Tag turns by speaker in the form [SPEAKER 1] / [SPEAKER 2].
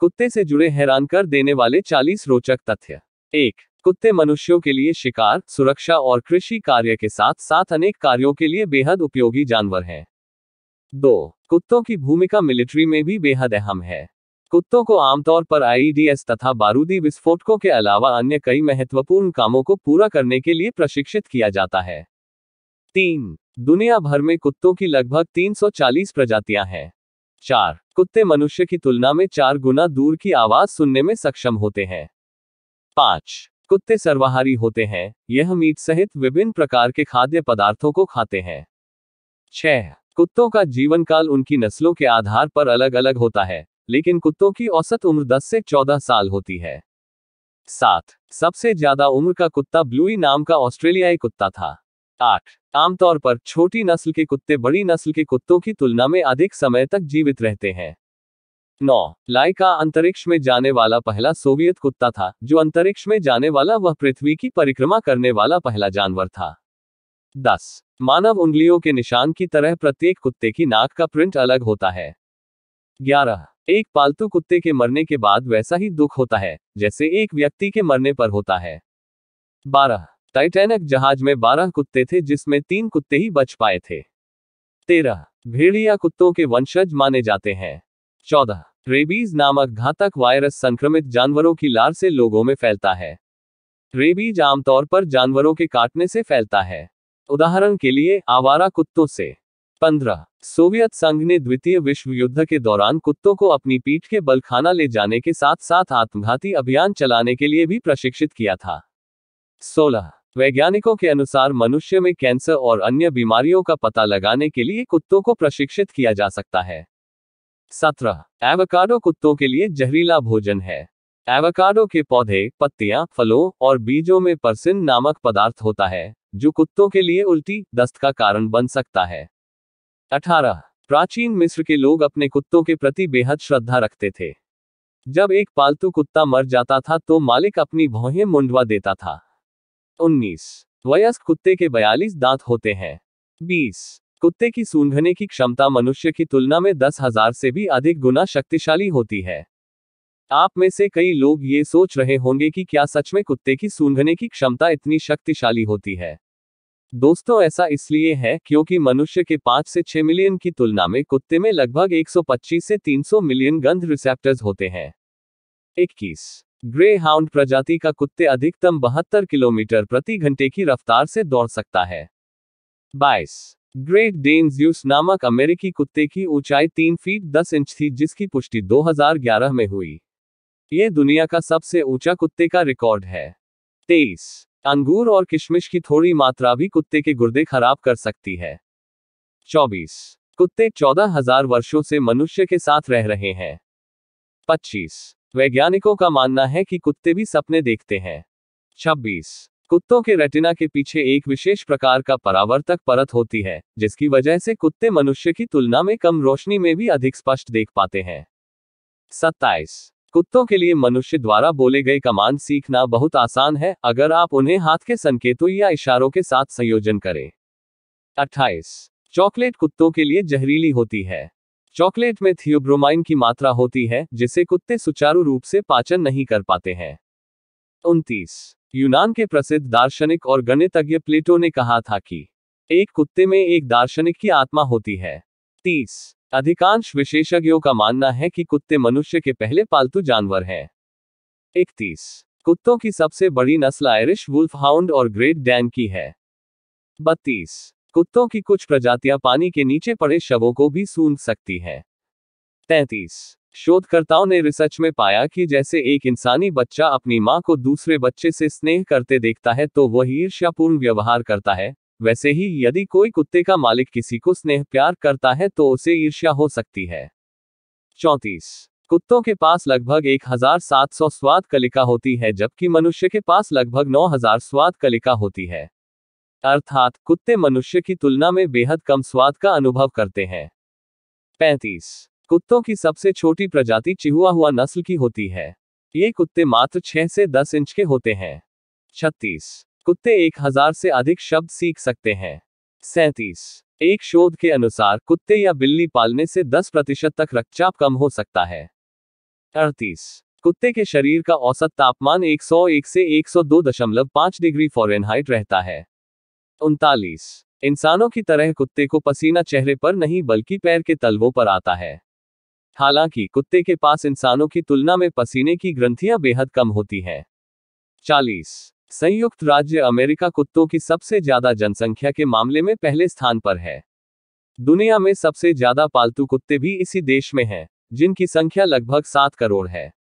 [SPEAKER 1] कुत्ते से जुड़े हैरान कर देने वाले 40 रोचक तथ्य। 1. कुत्ते मनुष्यों के लिए शिकार, सुरक्षा और कृषि कार्य के साथ साथ अनेक कार्यों के लिए बेहद उपयोगी जानवर हैं। 2. कुत्तों की भूमिका मिलिट्री में भी बेहद अहम है। कुत्तों को आमतौर पर आईईडीएस तथा बारूदी विस्फोटकों के अलावा अन्य कई महत्वपूर्ण कामों को पूरा करने के लिए प्रशिक्षित किया जाता है। 3. दुनिया भर में कुत्तों की लगभग 340 प्रजातियां हैं। 4. कुत्ते मनुष्य की तुलना में 4 गुना दूर की आवाज सुनने में सक्षम होते हैं। 5. कुत्ते सर्वाहारी होते हैं, यह मीट सहित विभिन्न प्रकार के खाद्य पदार्थों को खाते हैं। 6. कुत्तों का जीवन काल उनकी नस्लों के आधार पर अलग अलग होता है, लेकिन कुत्तों की औसत उम्र 10 से 14 साल होती है। 7. सबसे ज्यादा उम्र का कुत्ता ब्लूई नाम का ऑस्ट्रेलियाई कुत्ता था। 8. आमतौर पर छोटी नस्ल के कुत्ते बड़ी नस्ल के कुत्तों की तुलना में अधिक समय तक जीवित रहते हैं। 9. लाइका अंतरिक्ष में जाने वाला पहला सोवियत कुत्ता था। जो अंतरिक्ष में जाने वाला वह पृथ्वी की परिक्रमा करने वाला पहला जानवर था। 10. मानव उंगलियों के निशान की तरह प्रत्येक कुत्ते की नाक का प्रिंट अलग होता है। 11. एक पालतू कुत्ते के मरने के बाद वैसा ही दुख होता है जैसे एक व्यक्ति के मरने पर होता है। 12. टाइटैनिक जहाज में 12 कुत्ते थे जिसमें 3 कुत्ते ही बच पाए थे। 13. भेड़िया कुत्तों के वंशज माने जाते हैं। 14. रेबीज नामक घातक वायरस संक्रमित जानवरों की लार से लोगों में फैलता है। रेबीज आमतौर पर जानवरों के काटने से फैलता है, उदाहरण के लिए आवारा कुत्तों से। 15. सोवियत संघ ने द्वितीय विश्व युद्ध के दौरान कुत्तों को अपनी पीठ के बल खाना ले जाने के साथ साथ आत्मघाती अभियान चलाने के लिए भी प्रशिक्षित किया था। 16. वैज्ञानिकों के अनुसार मनुष्य में कैंसर और अन्य बीमारियों का पता लगाने के लिए कुत्तों को प्रशिक्षित किया जा सकता है। 17. एवोकाडो कुत्तों के लिए जहरीला भोजन है। एवोकाडो के पौधे, पत्तियां, फलों और बीजों में परसिन नामक पदार्थ होता है, जो कुत्तों के लिए उल्टी, दस्त का कारण बन सकता है। 18. प्राचीन मिस्र के लोग अपने कुत्तों के प्रति बेहद श्रद्धा रखते थे। जब एक पालतू कुत्ता मर जाता था तो मालिक अपनी भौहें मुंडवा देता था। 19. वयस्क कुत्ते के 42 दांत होते हैं। 20. कुत्ते की सूंघने की क्षमता मनुष्य की तुलना में 10,000 से भी अधिक गुना शक्तिशाली होती है। आप में से कई लोग ये सोच रहे होंगे कि क्या सच में कुत्ते की सूंघने की क्षमता इतनी शक्तिशाली होती है। दोस्तों, ऐसा इसलिए है क्योंकि मनुष्य के 5 से 6 मिलियन की तुलना में कुत्ते में लगभग 125 से 300 मिलियन गंध रिसेप्टर्स होते हैं। 21. ग्रे हाउंड प्रजाति का कुत्ते अधिकतम 72 किलोमीटर प्रति घंटे की रफ्तार से दौड़ सकता है। 22. ग्रेट डेनज़्यूस नामक अमेरिकी कुत्ते की ऊंचाई 3 फीट 10 इंच थी जिसकी पुष्टि 2011 में हुई। यह दुनिया का सबसे ऊंचा कुत्ते का रिकॉर्ड है। 23. अंगूर और किशमिश की थोड़ी मात्रा भी कुत्ते के गुर्दे खराब कर सकती है। 24. कुत्ते 14,000 वर्षों से मनुष्य के साथ रह रहे हैं। 25. वैज्ञानिकों का मानना है कि कुत्ते भी सपने देखते हैं। 26. कुत्तों के रेटिना के पीछे एक विशेष प्रकार का परावर्तक परत होती है, जिसकी वजह से कुत्ते मनुष्य की तुलना में कम रोशनी में भी अधिक स्पष्ट देख पाते हैं। 27. कुत्तों के लिए मनुष्य द्वारा बोले गए कमांड सीखना बहुत आसान है अगर आप उन्हें हाथ के संकेतों या इशारों के साथ संयोजन करें। 28. चॉकलेट कुत्तों के लिए जहरीली होती है। चॉकलेट में थियोब्रोमाइन की मात्रा होती है जिसे कुत्ते सुचारू रूप से पाचन नहीं कर पाते हैं। 29. यूनान के प्रसिद्ध दार्शनिक और गणितज्ञ प्लेटो ने कहा था कि एक कुत्ते में एक दार्शनिक की आत्मा होती है। 30. अधिकांश विशेषज्ञों का मानना है कि कुत्ते मनुष्य के पहले पालतू जानवर हैं। 31. कुत्तों की सबसे बड़ी नस्ल आयरिश वुल्फ हाउंड और ग्रेट डैन की है। 32. कुत्तों की कुछ प्रजातियां पानी के नीचे पड़े शवों को भी सूंघ सकती हैं। 33. शोधकर्ताओं ने रिसर्च में पाया कि जैसे एक इंसानी बच्चा अपनी मां को दूसरे बच्चे से स्नेह करते देखता है तो वह ईर्ष्यापूर्ण व्यवहार करता है, वैसे ही यदि कोई कुत्ते का मालिक किसी को स्नेह प्यार करता है तो उसे ईर्ष्या हो सकती है। 34. कुत्तों के पास लगभग 1700 स्वाद कलिका होती है जबकि मनुष्य के पास लगभग 9000 स्वाद कलिका होती है। अर्थात कुत्ते मनुष्य की तुलना में बेहद कम स्वाद का अनुभव करते हैं। 35. कुत्तों की सबसे छोटी प्रजाति चिहुआहुआ नस्ल की होती है। ये कुत्ते मात्र 6 से 10 इंच के होते हैं। 36. कुत्ते 1000 से अधिक शब्द सीख सकते हैं। 37. एक शोध के अनुसार कुत्ते या बिल्ली पालने से 10% तक रक्तचाप कम हो सकता है। 38 कुत्ते के शरीर का औसत तापमान 101 से 102.5 डिग्री फ़ारेनहाइट रहता है। 39 इंसानों की तरह कुत्ते को पसीना चेहरे पर नहीं बल्कि पैर के तलवों पर आता है। हालांकि कुत्ते के पास इंसानों की तुलना में पसीने की ग्रंथियां बेहद कम होती हैं। 40 संयुक्त राज्य अमेरिका कुत्तों की सबसे ज्यादा जनसंख्या के मामले में पहले स्थान पर है। दुनिया में सबसे ज्यादा पालतू कुत्ते भी इसी देश में हैं, जिनकी संख्या लगभग 7 करोड़ है।